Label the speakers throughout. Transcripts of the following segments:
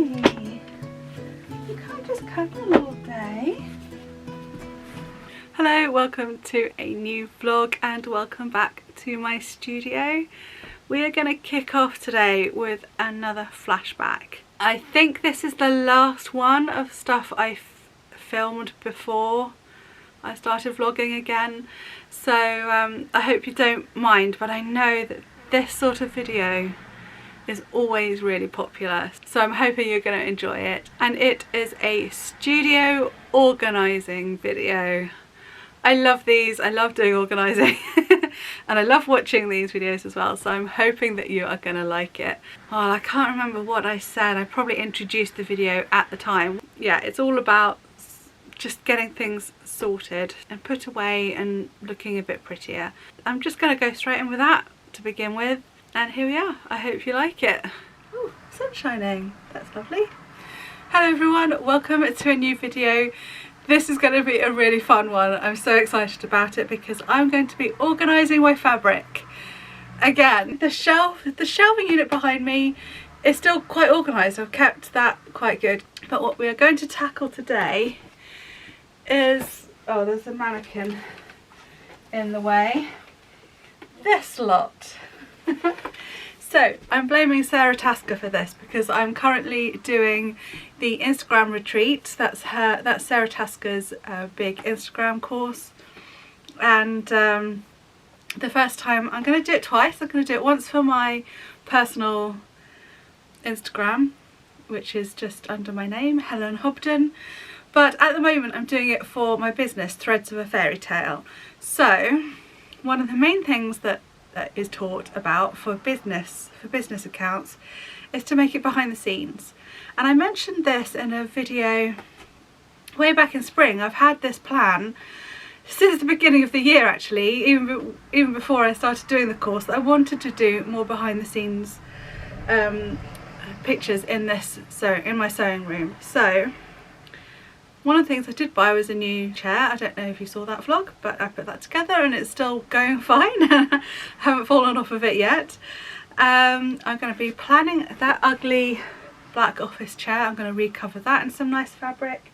Speaker 1: Hey, you can't just cuddle all day. Hello, welcome to a new vlog and welcome back to my studio. We are going to kick off today with another flashback. I think this is the last one of stuff I filmed before I started vlogging again, so I hope you don't mind, but I know that this sort of video is always really popular, so I'm hoping you're going to enjoy it. And it is a studio organising video. I love these, I love doing organising and I love watching these videos as well, so I'm hoping that you are going to like it. Oh, I can't remember what I said. I probably introduced the video at the time. Yeah, it's all about just getting things sorted and put away and looking a bit prettier. I'm just going to go straight in with that to begin with, and here we are. I hope you like it. Oh, sun shining, that's lovely. Hello everyone, welcome to a new video. This is going to be a really fun one. I'm so excited about it because I'm going to be organising my fabric. Again, the shelving unit behind me is still quite organised. I've kept that quite good. But what we are going to tackle today is, oh, there's a mannequin in the way, this lot. So I'm blaming Sarah Tasker for this because I'm currently doing the Instagram retreat. That's Sarah Tasker's big Instagram course, and the first time I'm going to do it twice. I'm going to do it once for my personal Instagram, which is just under my name, Helen Hobden, but at the moment I'm doing it for my business, Threads of a Fairy Tale. So one of the main things that is taught about for business accounts is to make it behind the scenes. And I mentioned this in a video way back in spring. I've had this plan since the beginning of the year, actually, even before I started doing the course, that I wanted to do more behind the scenes pictures in my sewing room. So one of the things I did buy was a new chair. I don't know if you saw that vlog, but I put that together and it's still going fine. I haven't fallen off of it yet. I'm going to be planning that ugly black office chair. I'm going to recover that in some nice fabric.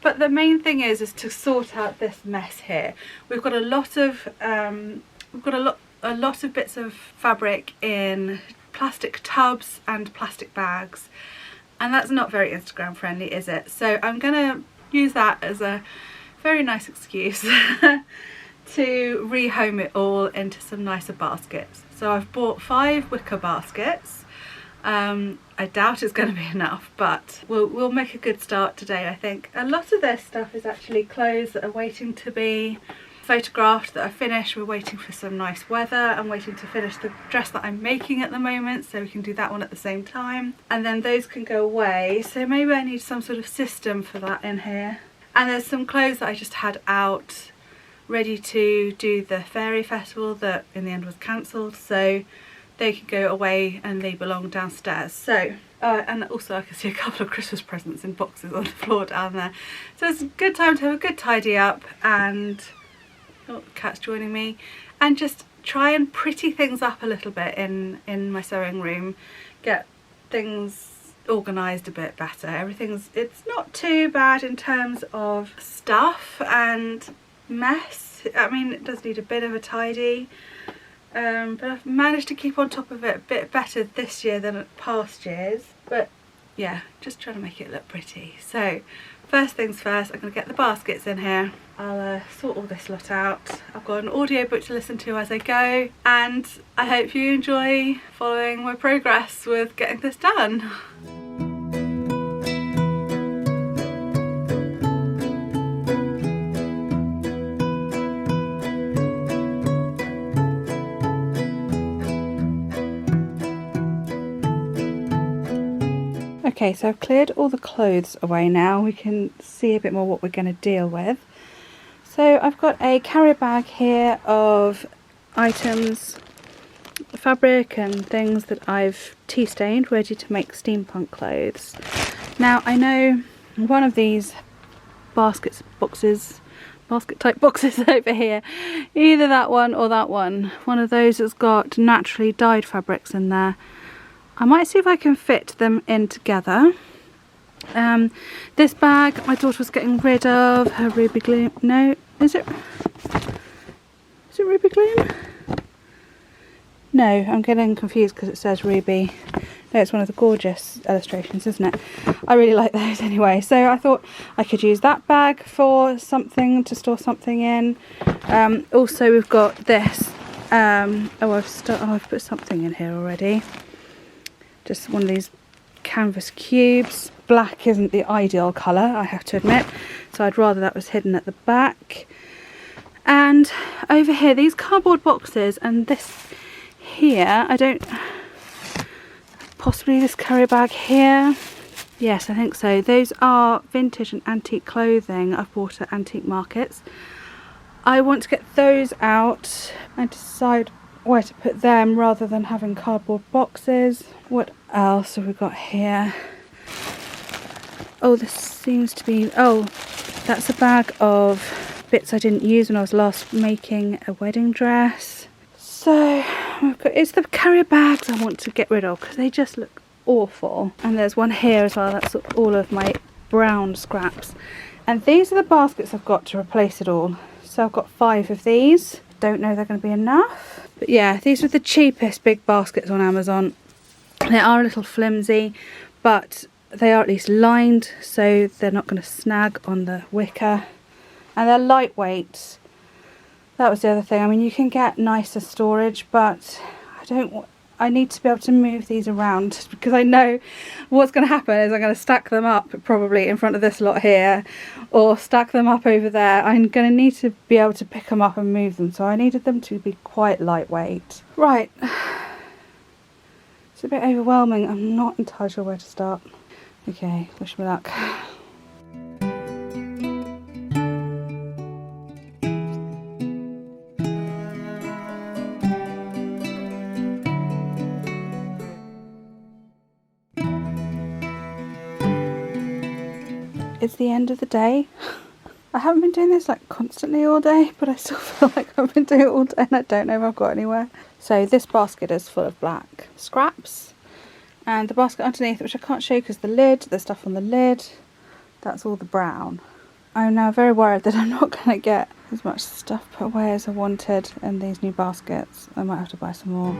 Speaker 1: But the main thing is to sort out this mess here. We've got a lot of bits of fabric in plastic tubs and plastic bags. And that's not very Instagram friendly, is it? So I'm going to use that as a very nice excuse to rehome it all into some nicer baskets. So I've bought 5 wicker baskets. I doubt it's going to be enough, but we'll make a good start today, I think. A lot of this stuff is actually clothes that are waiting to be photographed, that are finished. We're waiting for some nice weather. I'm waiting to finish the dress that I'm making at the moment, so we can do that one at the same time, and then those can go away. So maybe I need some sort of system for that in here. And there's some clothes that I just had out ready to do the fairy festival that in the end was cancelled, so they can go away and they belong downstairs. So and also I can see a couple of Christmas presents in boxes on the floor down there, so it's a good time to have a good tidy up and, oh, the cat's joining me, and just try and pretty things up a little bit in my sewing room, get things organised a bit better. It's not too bad in terms of stuff and mess. I mean, it does need a bit of a tidy, but I've managed to keep on top of it a bit better this year than past years. But yeah, just trying to make it look pretty. So first things first, I'm going to get the baskets in here. I'll sort all this lot out. I've got an audiobook to listen to as I go, and I hope you enjoy following my progress with getting this done. Okay, so I've cleared all the clothes away now. We can see a bit more what we're going to deal with. So I've got a carrier bag here of items, fabric and things that I've tea stained, ready to make steampunk clothes. Now I know one of these basket type boxes over here, either that one or that one. One of those has got naturally dyed fabrics in there. I might see if I can fit them in together. This bag my daughter was getting rid of, her Ruby Gloom. No, is it Ruby Gloom? No, I'm getting confused because it says Ruby. No, it's one of the gorgeous illustrations, isn't it? I really like those anyway. So I thought I could use that bag for something to store something in. Also, we've got this. I've put something in here already. Just one of these canvas cubes. Black isn't the ideal colour, I have to admit. So I'd rather that was hidden at the back. And over here, these cardboard boxes and this here, possibly this carrier bag here. Yes, I think so. Those are vintage and antique clothing I've bought at antique markets. I want to get those out and decide where to put them rather than having cardboard boxes. What else have we got here? Oh, this seems to be, oh, that's a bag of bits I didn't use when I was last making a wedding dress. So it's the carrier bags I want to get rid of because they just look awful. And there's one here as well, that's all of my brown scraps. And these are the baskets I've got to replace it all. So I've got 5 of these. Don't know if they're going to be enough. But yeah, these were the cheapest big baskets on Amazon. They are a little flimsy, but they are at least lined, so they're not going to snag on the wicker. And they're lightweight. That was the other thing. I mean, you can get nicer storage, but I need to be able to move these around because I know what's going to happen is I'm going to stack them up probably in front of this lot here or stack them up over there. I'm going to need to be able to pick them up and move them, so I needed them to be quite lightweight. Right, it's a bit overwhelming. I'm not entirely sure where to start. Okay, wish me luck. It's the end of the day. I haven't been doing this like constantly all day, but I still feel like I've been doing it all day and I don't know if I've got anywhere. So this basket is full of black scraps, and the basket underneath, which I can't show because the stuff on the lid, that's all the brown. I'm now very worried that I'm not going to get as much stuff put away as I wanted in these new baskets. I might have to buy some more.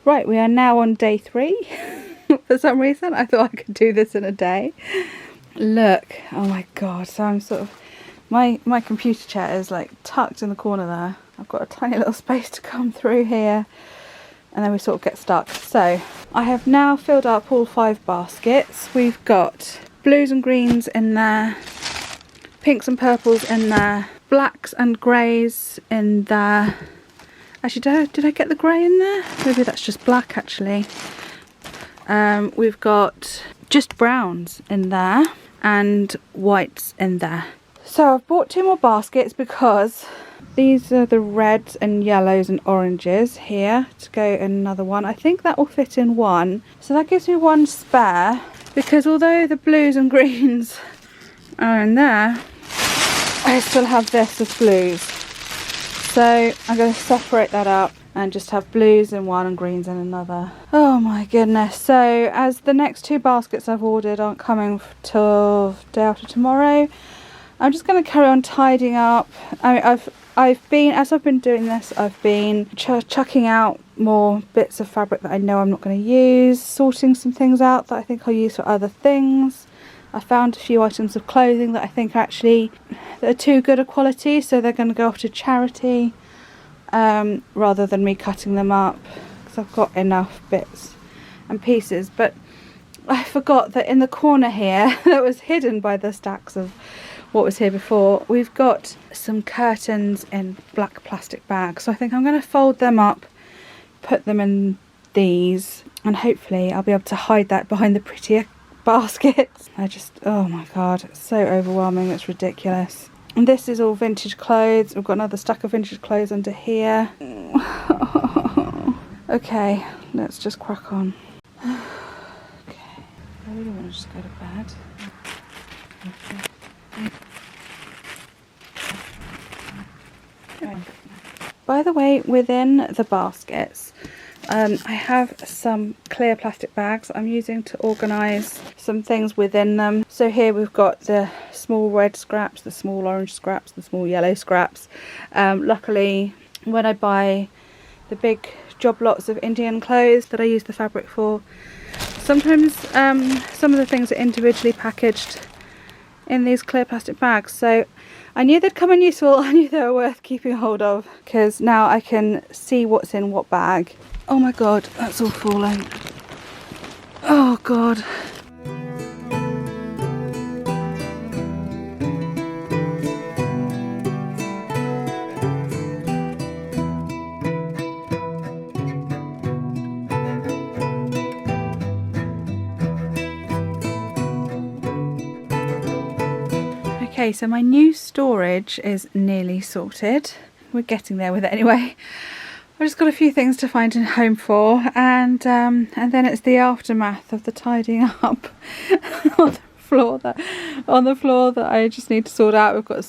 Speaker 1: Right, we are now on day 3. For some reason I thought I could do this in a day. Look, oh my god, so I'm sort of, my computer chair is like tucked in the corner there. I've got a tiny little space to come through here and then we sort of get stuck. So I have now filled up all 5 baskets. We've got blues and greens in there, pinks and purples in there, blacks and greys in there. Actually, did I get the grey in there? Maybe that's just black actually. We've got just browns in there and whites in there. So I've bought 2 more baskets because these are the reds and yellows and oranges here to go in another one. I think that will fit in one. So that gives me 1 spare, because although the blues and greens are in there, I still have this as blues. So I'm going to separate that up and just have blues in one and greens in another. Oh my goodness. So as the next 2 baskets I've ordered aren't coming till day after tomorrow, I'm just going to carry on tidying up. I mean, as I've been doing this, I've been chucking out more bits of fabric that I know I'm not going to use, sorting some things out that I think I'll use for other things. I found a few items of clothing that I think are too good a quality, so they're going to go off to charity rather than me cutting them up, because I've got enough bits and pieces. But I forgot that in the corner here that was hidden by the stacks of what was here before, we've got some curtains in black plastic bags. So I think I'm going to fold them up, put them in these, and hopefully I'll be able to hide that behind the prettier baskets. Oh my god, it's so overwhelming, it's ridiculous. And this is all vintage clothes. We've got another stack of vintage clothes under here. Okay, let's just crack on. Okay, I really want to just go to bed. Okay. By the way, within the baskets, I have some clear plastic bags I'm using to organise some things within them. So here we've got the small red scraps, the small orange scraps, the small yellow scraps. Luckily, when I buy the big job lots of Indian clothes that I use the fabric for, sometimes some of the things are individually packaged in these clear plastic bags. So I knew they'd come in useful. I knew they were worth keeping hold of, because now I can see what's in what bag. Oh my god, that's all falling. Oh god. Okay, so my new storage is nearly sorted. We're getting there with it anyway. I've just got a few things to find a home for, and then it's the aftermath of the tidying up on the floor that I just need to sort out. We've got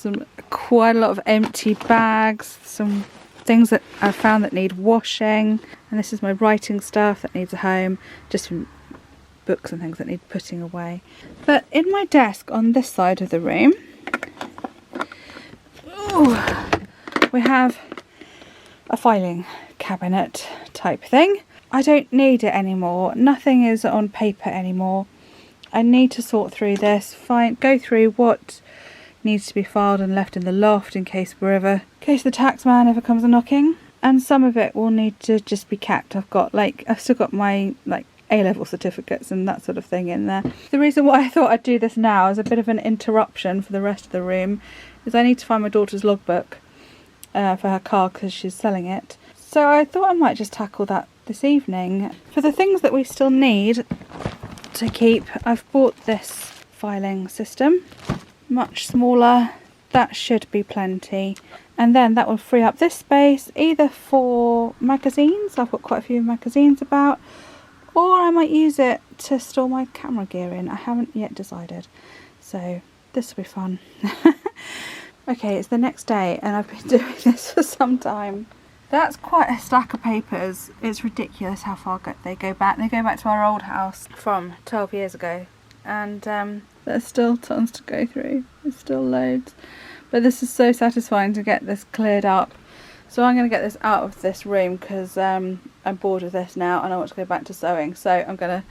Speaker 1: quite a lot of empty bags, some things that I've found that need washing, and this is my writing stuff that needs a home, just some books and things that need putting away. But in my desk on this side of the room, we have a filing cabinet type thing. I don't need it anymore. Nothing is on paper anymore. I need to sort through this, go through what needs to be filed and left in the loft in case the tax man ever comes a knocking, and some of it will need to just be kept. I've still got my A-level certificates and that sort of thing in there. The reason why I thought I'd do this now as a bit of an interruption for the rest of the room is I need to find my daughter's logbook for her car because she's selling it. So I thought I might just tackle that this evening. For the things that we still need to keep, I've bought this filing system, much smaller. That should be plenty. And then that will free up this space either for magazines. I've got quite a few magazines about, or I might use it to store my camera gear in. I haven't yet decided. So this will be fun. Okay, it's the next day and I've been doing this for some time. That's quite a stack of papers. It's ridiculous how far they go back. They go back to our old house from 12 years ago. And there's still tons to go through. There's still loads. But this is so satisfying to get this cleared up. So I'm going to get this out of this room because I'm bored of this now and I want to go back to sewing. So I'm going to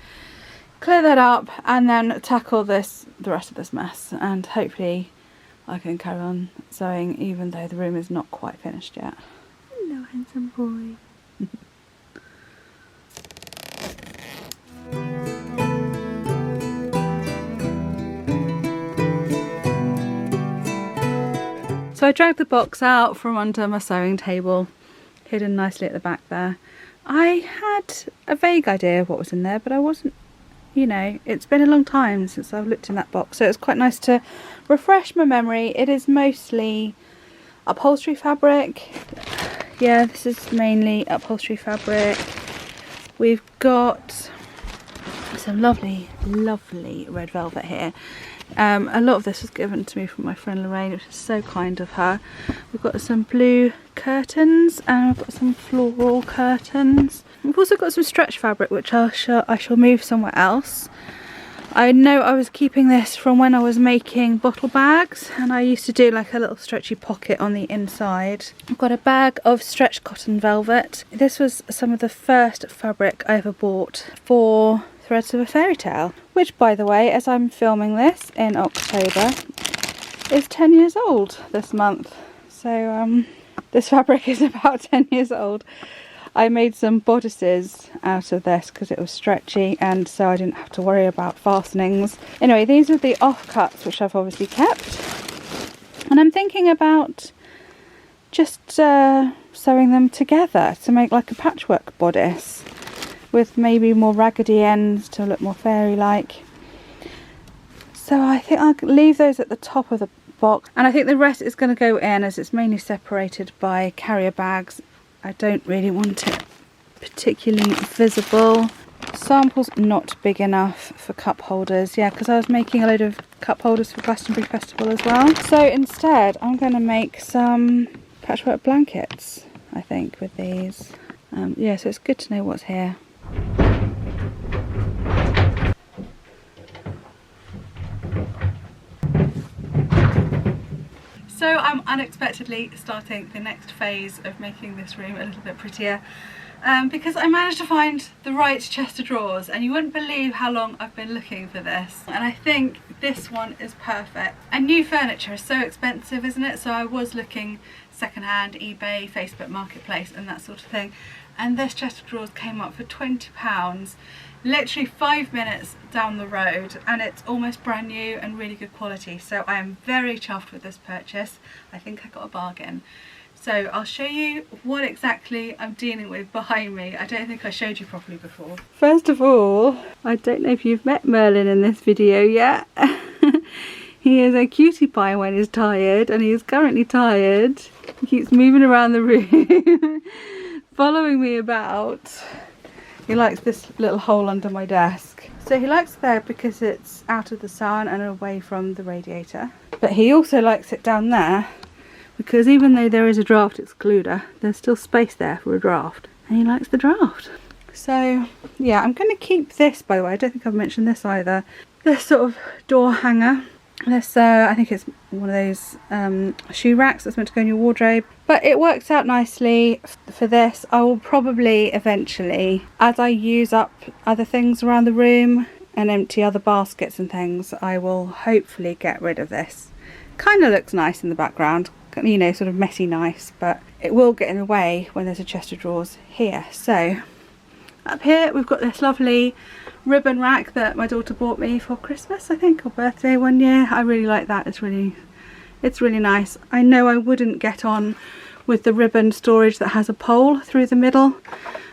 Speaker 1: clear that up and then tackle the rest of this mess. And hopefully I can carry on sewing even though the room is not quite finished yet. Hello, handsome boy. So I dragged the box out from under my sewing table, hidden nicely at the back there. I had a vague idea of what was in there, but I wasn't, it's been a long time since I've looked in that box, so it's quite nice to refresh my memory. It is mostly upholstery fabric. Yeah, this is mainly upholstery fabric. We've got some lovely, lovely red velvet here. A lot of this was given to me from my friend Lorraine, which is so kind of her. We've got some blue curtains and we've got some floral curtains. We've also got some stretch fabric which I shall move somewhere else. I know I was keeping this from when I was making bottle bags, and I used to do like a little stretchy pocket on the inside. I've got a bag of stretch cotton velvet. This was some of the first fabric I ever bought for Threads of a Fairy Tale, which, by the way, as I'm filming this in October, is 10 years old this month. So this fabric is about 10 years old. I made some bodices out of this because it was stretchy and so I didn't have to worry about fastenings. Anyway, these are the offcuts which I've obviously kept. And I'm thinking about just sewing them together to make like a patchwork bodice with maybe more raggedy ends to look more fairy-like. So I think I'll leave those at the top of the box, and I think the rest is going to go in, as it's mainly separated by carrier bags. I don't really want it particularly visible. Samples not big enough for cup holders, yeah, because I was making a load of cup holders for Glastonbury Festival as well. So instead I'm going to make some patchwork blankets, I think, with these. Yeah, so it's good to know what's here. So I'm unexpectedly starting the next phase of making this room a little bit prettier, because I managed to find the right chest of drawers, and you wouldn't believe how long I've been looking for this, and I think this one is perfect. And new furniture is so expensive, isn't it? So I was looking secondhand, eBay, Facebook Marketplace and that sort of thing, and this chest of drawers came up for £20, literally 5 minutes down the road, and it's almost brand new and really good quality. So I am very chuffed with this purchase. I think I got a bargain. So I'll show you what exactly I'm dealing with behind me. I don't think I showed you properly before. First of all, I don't know if you've met Merlin in this video yet. He is a cutie pie when he's tired, and he is currently tired. He keeps moving around the room, following me about. He likes this little hole under my desk. So he likes there because it's out of the sun and away from the radiator. But he also likes it down there because even though there is a draft excluder, there's still space there for a draft. And he likes the draft. So yeah, I'm going to keep this, by the way. I don't think I've mentioned this either. This sort of door hanger. This, I think it's one of those shoe racks that's meant to go in your wardrobe. But it works out nicely for this. I will probably eventually, as I use up other things around the room and empty other baskets and things, I will hopefully get rid of this. Kind of looks nice in the background, you know, sort of messy nice, but it will get in the way when there's a chest of drawers here. So up here we've got this lovely ribbon rack that my daughter bought me for Christmas, I think, or birthday one year. I really like that. It's really nice. I know I wouldn't get on with the ribbon storage that has a pole through the middle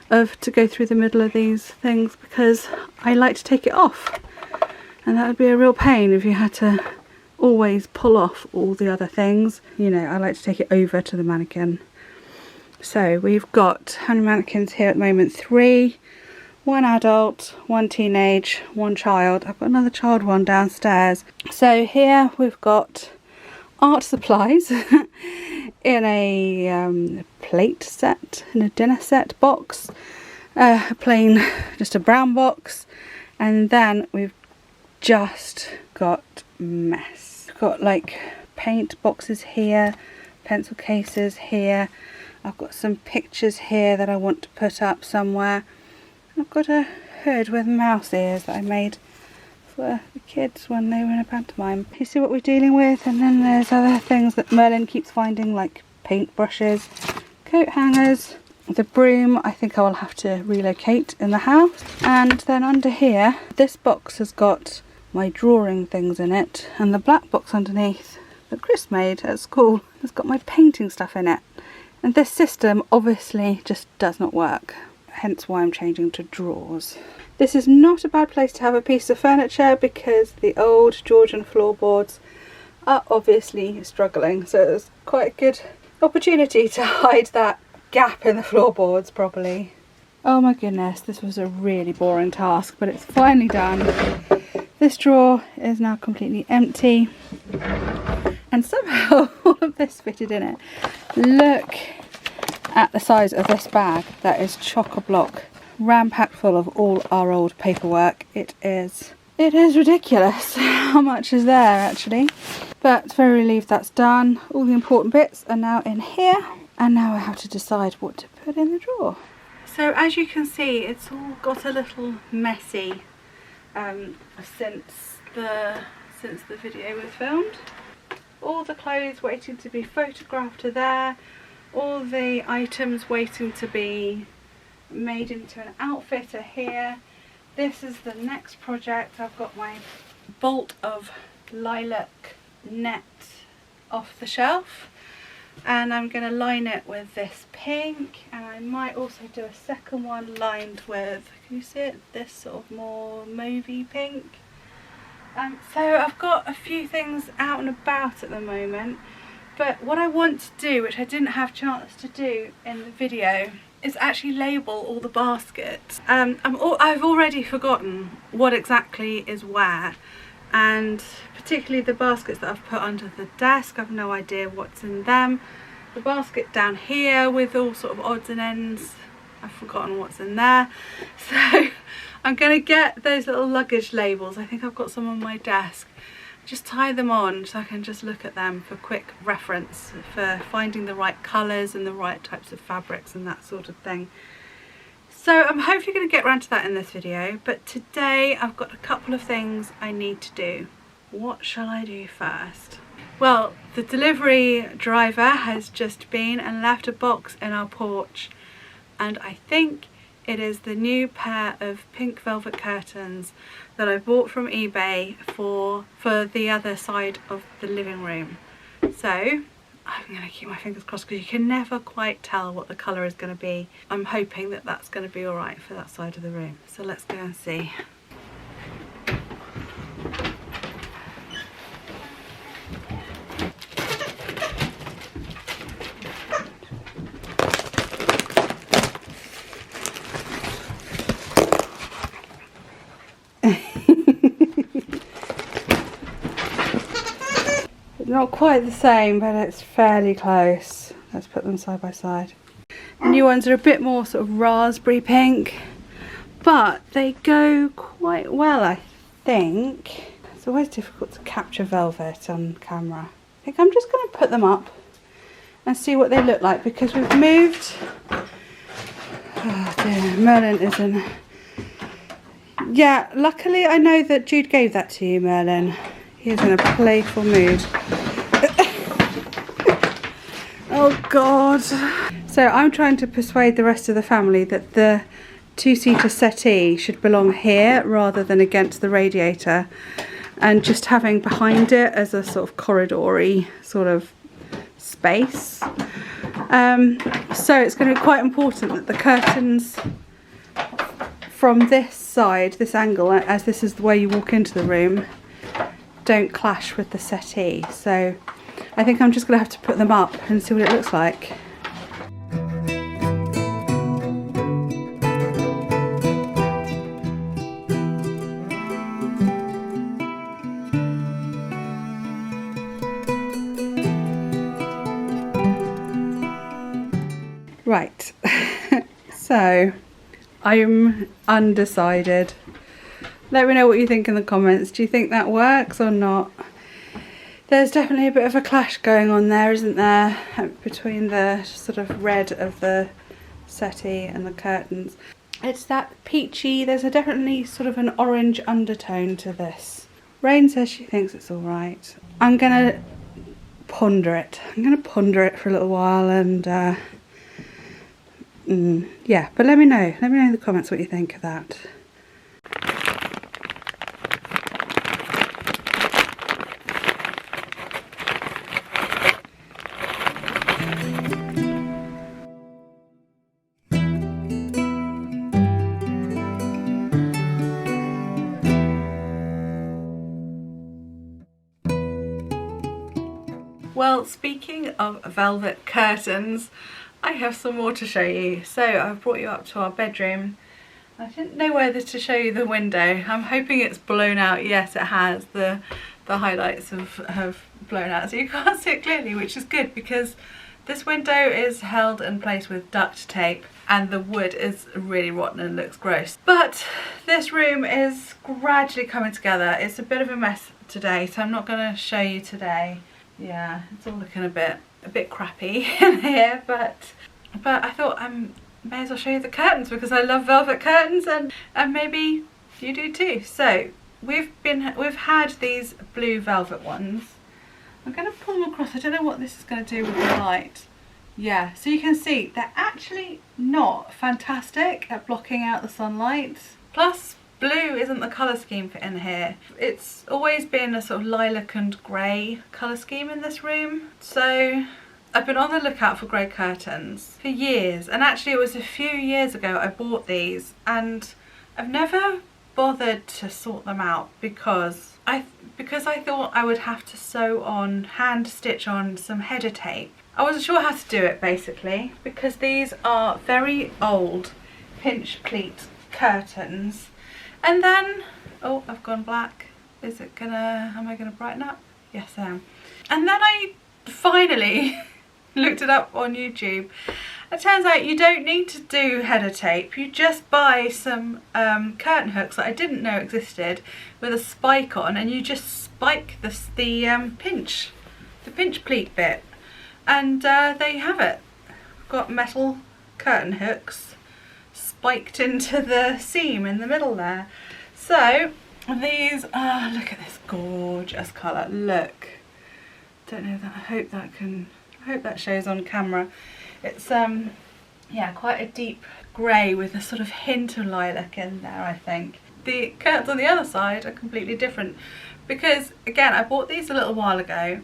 Speaker 1: to go through the middle of these things, because I like to take it off, and that would be a real pain if you had to always pull off all the other things. You know, I like to take it over to the mannequin. So we've got, how many mannequins here at the moment? 3. 1 adult, 1 teenage, 1 child. I've got another child one downstairs. So here we've got art supplies in a plate set, in a dinner set box, plain, just a brown box, and then we've just got mess. We've got like paint boxes here, pencil cases here. I've got some pictures here that I want to put up somewhere. I've got a hood with mouse ears that I made for the kids when they were in a pantomime. You see what we're dealing with, and then there's other things that Merlin keeps finding, like paint brushes, coat hangers, the broom. I think I will have to relocate in the house. And then under here, this box has got my drawing things in it, and the black box underneath that Chris made at school has got my painting stuff in it. And this system obviously just does not work. Hence why I'm changing to drawers. This is not a bad place to have a piece of furniture because the old Georgian floorboards are obviously struggling. So it's quite a good opportunity to hide that gap in the floorboards properly. Oh my goodness, this was a really boring task, but it's finally done. This drawer is now completely empty. And somehow all of this fitted in it. Look at the size of this bag. That is chock-a-block, ram-packed full of all our old paperwork. It is ridiculous how much is there actually, but very relieved that's done. All the important bits are now in here, and now I have to decide what to put in the drawer. So as you can see, it's all got a little messy since the video was filmed. All the clothes waiting to be photographed are there. All the items waiting to be made into an outfit are here. This is the next project. I've got my bolt of lilac net off the shelf, and I'm going to line it with this pink, and I might also do a second one lined with, can you see it, this sort of more mauvey pink. So I've got a few things out and about at the moment, but what I want to do, which I didn't have a chance to do in the video, is actually label all the baskets. I've already forgotten what exactly is where, and particularly the baskets that I've put under the desk, I've no idea what's in them. The basket down here with all sort of odds and ends, I've forgotten what's in there. So I'm going to get those little luggage labels. I think I've got some on my desk. Just tie them on so I can just look at them for quick reference, for finding the right colours and the right types of fabrics and that sort of thing. So I'm hopefully going to get around to that in this video, but today I've got a couple of things I need to do. What shall I do first? Well, the delivery driver has just been and left a box in our porch, and I think it is the new pair of pink velvet curtains that I bought from eBay for the other side of the living room. So I'm going to keep my fingers crossed because you can never quite tell what the colour is going to be. I'm hoping that that's going to be alright for that side of the room. So let's go and see. Not quite the same, but it's fairly close. Let's put them side by side. The new ones are a bit more sort of raspberry pink, but they go quite well, I think. It's always difficult to capture velvet on camera. I think I'm just going to put them up and see what they look like, because we've moved. Oh dear, Merlin isn't. Yeah, luckily I know that Jude gave that to you, Merlin. He's in a playful mood. Oh God. So I'm trying to persuade the rest of the family that the two-seater settee should belong here rather than against the radiator, and just having behind it as a sort of corridory sort of space. So it's going to be quite important that the curtains from this side, this angle, as this is the way you walk into the room, don't clash with the settee. So I think I'm just going to have to put them up and see what it looks like. Right, so I'm undecided. Let me know what you think in the comments. Do you think that works or not? There's definitely a bit of a clash going on there, isn't there? Between the sort of red of the settee and the curtains. It's that peachy, there's definitely sort of an orange undertone to this. Rain says she thinks it's alright. I'm gonna ponder it. I'm gonna ponder it for a little while and yeah, but let me know in the comments what you think of that. Well, speaking of velvet curtains, I have some more to show you. So I've brought you up to our bedroom. I didn't know whether to show you the window. I'm hoping it's blown out. Yes, it has. The highlights have blown out, so you can't see it clearly, which is good because this window is held in place with duct tape and the wood is really rotten and looks gross. But this room is gradually coming together. It's a bit of a mess today, so I'm not going to show you today. Yeah, it's all looking a bit crappy in here, but I thought I may as well show you the curtains because I love velvet curtains, and maybe you do too. So we've had these blue velvet ones. I'm going to pull them across. I don't know what this is going to do with the light. Yeah, so you can see they're actually not fantastic at blocking out the sunlight. Plus, blue isn't the colour scheme for in here. It's always been a sort of lilac and grey colour scheme in this room. So I've been on the lookout for grey curtains for years, and actually it was a few years ago I bought these, and I've never bothered to sort them out because because I thought I would have to hand stitch on some header tape. I wasn't sure how to do it basically, because these are very old pinch pleat curtains. And then, oh, I've gone black. Am I gonna brighten up? Yes, I am. And then I finally looked it up on YouTube. It turns out you don't need to do header tape. You just buy some curtain hooks that I didn't know existed with a spike on, and you just spike the pinch pleat bit, and there you have it. Got metal curtain hooks spiked into the seam in the middle there. So these are, look at this gorgeous colour. Look, don't know that. I hope that shows on camera. It's yeah, quite a deep grey with a sort of hint of lilac in there, I think. The curtains on the other side are completely different, because again, I bought these a little while ago.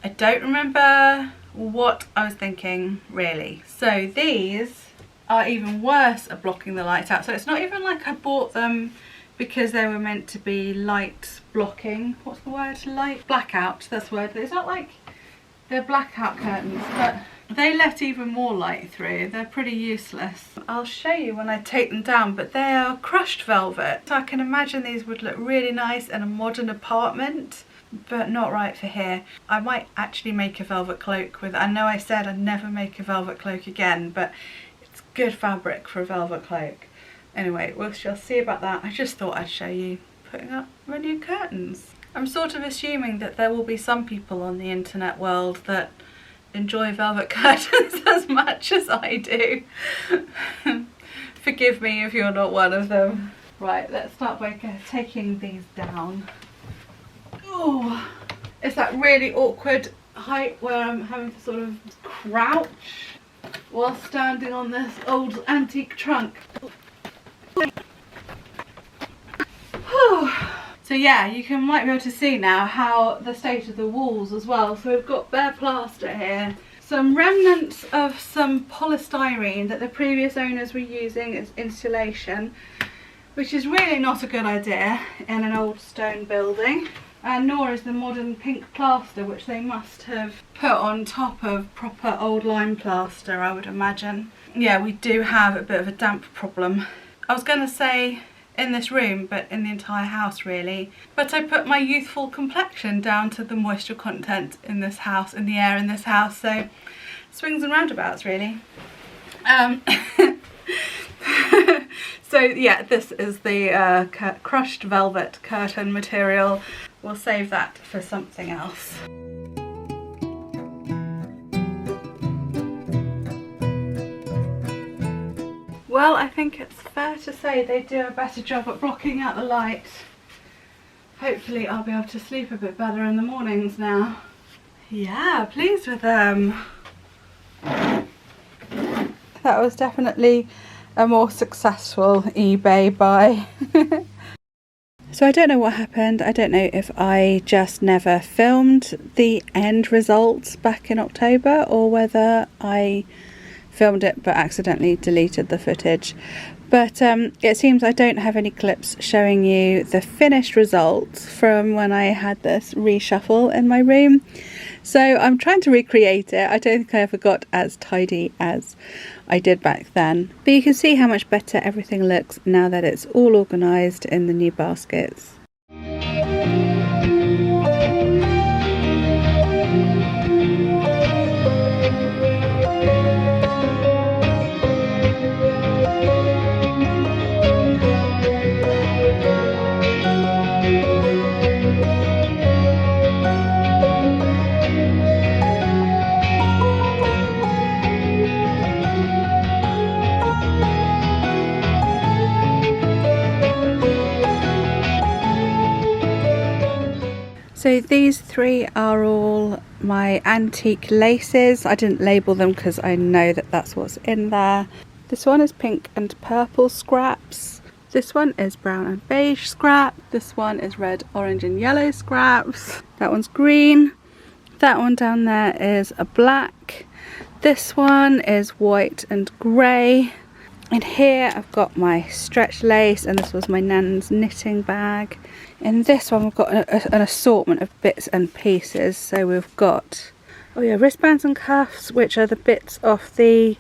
Speaker 1: I don't remember what I was thinking really. So these are even worse at blocking the light out. So it's not even like I bought them because they were meant to be light blocking. What's the word? Light blackout, that's the word. It's not like they're blackout curtains, but they let even more light through. They're pretty useless. I'll show you when I take them down, but they are crushed velvet. So I can imagine these would look really nice in a modern apartment, but not right for here. I might actually make a velvet cloak with, I know I said I'd never make a velvet cloak again, but it's good fabric for a velvet cloak. Anyway, we shall see about that. I just thought I'd show you putting up my new curtains. I'm sort of assuming that there will be some people on the internet world that enjoy velvet curtains as much as I do. Forgive me if you're not one of them. Right, let's start by taking these down. Oh, it's that really awkward height where I'm having to sort of crouch while standing on this old antique trunk. So yeah, you might be able to see now how the state of the walls as well. So we've got bare plaster here, some remnants of some polystyrene that the previous owners were using as insulation, which is really not a good idea in an old stone building, and nor is the modern pink plaster, which they must have put on top of proper old lime plaster, I would imagine. Yeah, we do have a bit of a damp problem. I was going to say in this room, but in the entire house really. But I put my youthful complexion down to the moisture content in this house, in the air in this house, so swings and roundabouts really. So yeah, this is the crushed velvet curtain material. We'll save that for something else. Well, I think it's fair to say they do a better job at blocking out the light. Hopefully I'll be able to sleep a bit better in the mornings now. Yeah, pleased with them. That was definitely a more successful eBay buy. So I don't know what happened. I don't know if I just never filmed the end results back in October, or whether I filmed it but accidentally deleted the footage. But it seems I don't have any clips showing you the finished results from when I had this reshuffle in my room. So I'm trying to recreate it. I don't think I ever got as tidy as I did back then. But you can see how much better everything looks now that it's all organised in the new baskets. So these three are all my antique laces. I didn't label them because I know that that's what's in there. This one is pink and purple scraps. This one is brown and beige scrap. This one is red, orange and yellow scraps. That one's green. That one down there is a black. This one is white and grey. In here I've got my stretch lace, and this was my nan's knitting bag. In this one we've got an assortment of bits and pieces. So we've got, oh yeah, wristbands and cuffs, which are the bits off the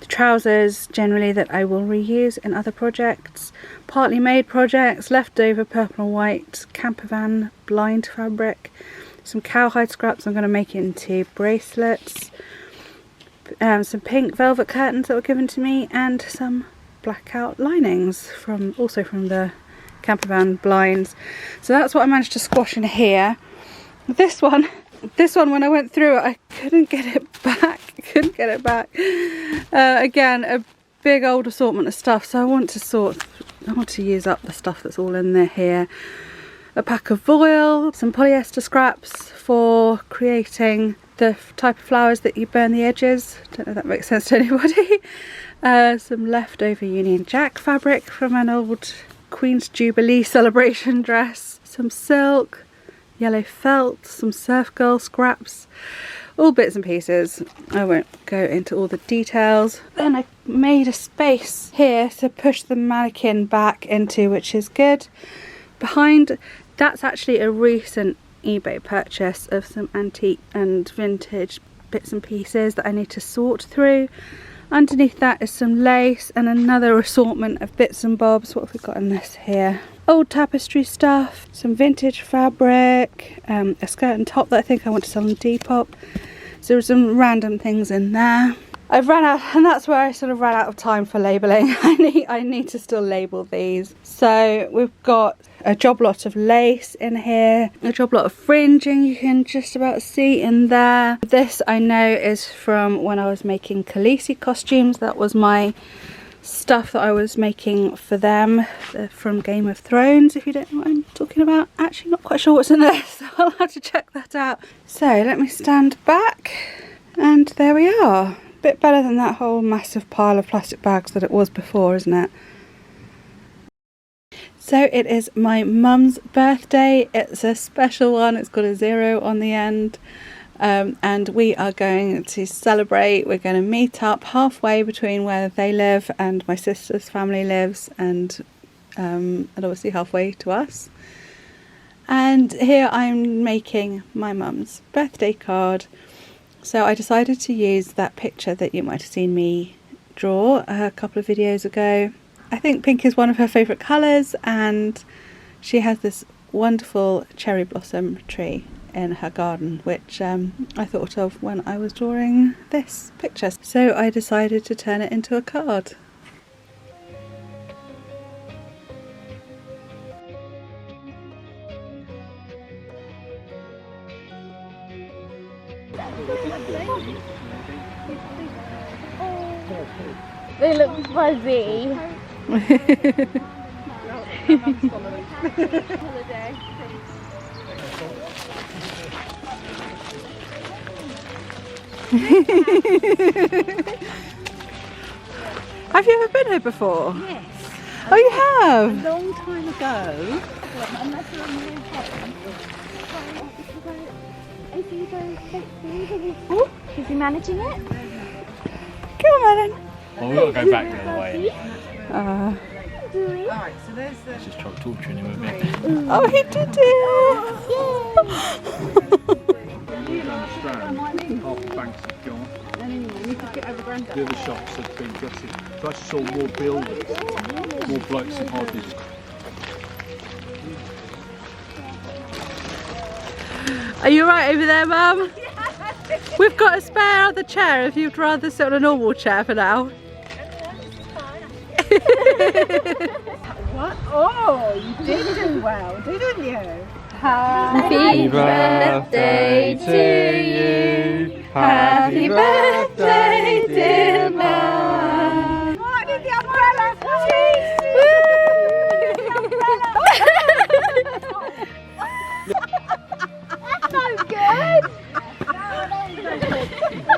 Speaker 1: trousers generally that I will reuse in other projects. Partly made projects, leftover purple and white camper van blind fabric, some cowhide scraps I'm going to make into bracelets, some pink velvet curtains that were given to me, and some blackout linings also from the camper van blinds. So that's what I managed to squash in here. This one when I went through it, I couldn't get it back. Again, a big old assortment of stuff, so I want to use up the stuff that's all in there here. A pack of foil, some polyester scraps for creating the type of flowers that you burn the edges. Don't know if that makes sense to anybody. Some leftover Union Jack fabric from an old Queen's Jubilee celebration dress. Some silk, yellow felt, some surf girl scraps. All bits and pieces. I won't go into all the details. Then I made a space here to push the mannequin back into, which is good. Behind, that's actually a recent eBay purchase of some antique and vintage bits and pieces that I need to sort through. Underneath that is some lace and another assortment of bits and bobs. What have we got in this here? Old tapestry stuff, some vintage fabric, a skirt and top that I think I want to sell on Depop. So there's some random things in there. I've run out, and that's where I sort of ran out of time for labelling. I need to still label these. So we've got a job lot of lace in here, a job lot of fringing you can just about see in there. This I know is from when I was making Khaleesi costumes. That was my stuff that I was making for them from Game of Thrones, if you don't know what I'm talking about. Actually not quite sure what's in there, so I'll have to check that out. So let me stand back, and there we are. Bit better than that whole massive pile of plastic bags that it was before, isn't it? So it is my mum's birthday. It's a special one. It's got a 0 on the end. And we are going to celebrate. We're going to meet up halfway between where they live and my sister's family lives, and obviously halfway to us. And here I'm making my mum's birthday card. So I decided to use that picture that you might have seen me draw a couple of videos ago. I think pink is one of her favourite colours, and she has this wonderful cherry blossom tree in her garden, which I thought of when I was drawing this picture. So I decided to turn it into a card.
Speaker 2: They look fuzzy.
Speaker 1: Have you ever been here before?
Speaker 2: Yes.
Speaker 1: Oh, you have?
Speaker 2: A long time ago. Oh, is he managing it?
Speaker 1: Come on, Helen.
Speaker 3: Well, we've got to go back the other way.
Speaker 2: Alright,
Speaker 3: so there's the... Let's just try torturing him a bit.
Speaker 1: Oh, he did it!
Speaker 3: Half the banks have gone. The other shops have been gutted. So I actually saw more buildings, more blokes and hardly.
Speaker 1: Are you right over there, Mum? We've got a spare other chair if you'd rather sit on a normal chair for now.
Speaker 2: What? Oh, you did do well, didn't you?
Speaker 1: Happy birthday to you. Happy birthday, dear Mum.
Speaker 2: Oh, I did the umbrella. That's so good.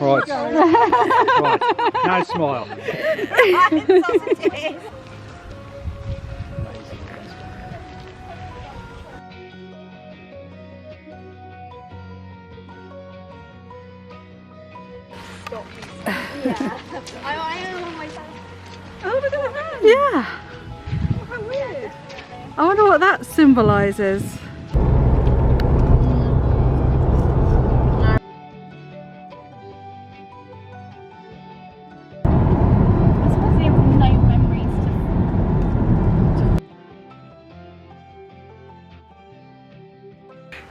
Speaker 3: Right. Right. Now smile.
Speaker 1: Oh, Yeah.
Speaker 2: How weird.
Speaker 1: I wonder what that symbolises.
Speaker 2: I suppose they have no memories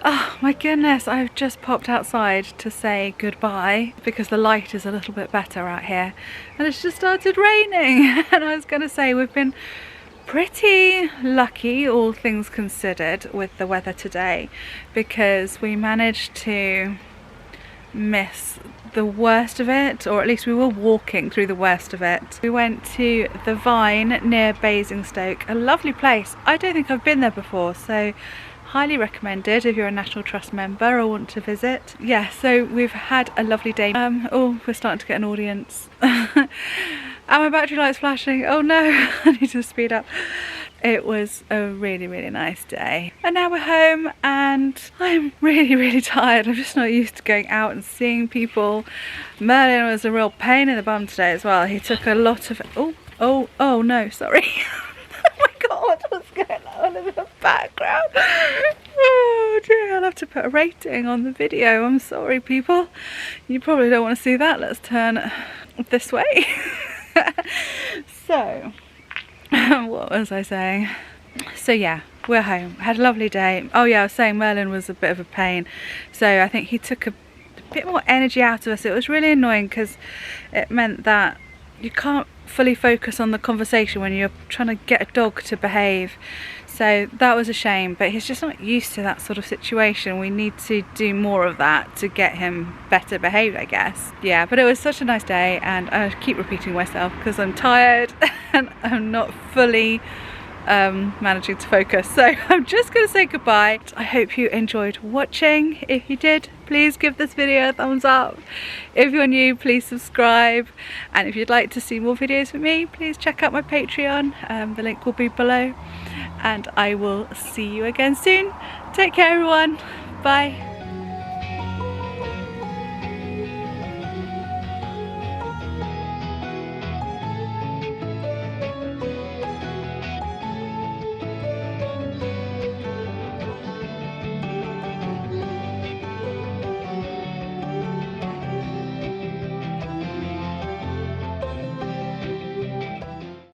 Speaker 1: Oh my goodness, I've just popped outside to say goodbye because the light is a little bit better out here and it's just started raining. And I was going to say we've been pretty lucky, all things considered, with the weather today because we managed to miss the worst of it, or at least we were walking through the worst of it. We went to the Vyne near Basingstoke, a lovely place. I don't think I've been there before, so highly recommended if you're a National Trust member or want to visit. Yeah, so we've had a lovely day. Oh, we're starting to get an audience. And my battery light's flashing. Oh no, I need to speed up. It was a really, really nice day. And now we're home and I'm really, really tired. I'm just not used to going out and seeing people. Merlin was a real pain in the bum today as well. He took a lot of, oh no, sorry. God, what's going on in the background? Oh dear, I'll have to put a rating on the video. I'm sorry people, you probably don't want to see that. Let's turn this way. So what was I saying? So yeah, we're home, had a lovely day. Oh yeah, I was saying Merlin was a bit of a pain, so I think he took a bit more energy out of us. It was really annoying because it meant that you can't fully focus on the conversation when you're trying to get a dog to behave. So that was a shame, but he's just not used to that sort of situation. We need to do more of that to get him better behaved, I guess. Yeah, but it was such a nice day and I keep repeating myself because I'm tired and I'm not fully managing to focus. So I'm just going to say goodbye. I hope you enjoyed watching. If you did, please give this video a thumbs up. If you're new, please subscribe. And if you'd like to see more videos from me, please check out my Patreon. The link will be below. And I will see you again soon. Take care everyone. Bye.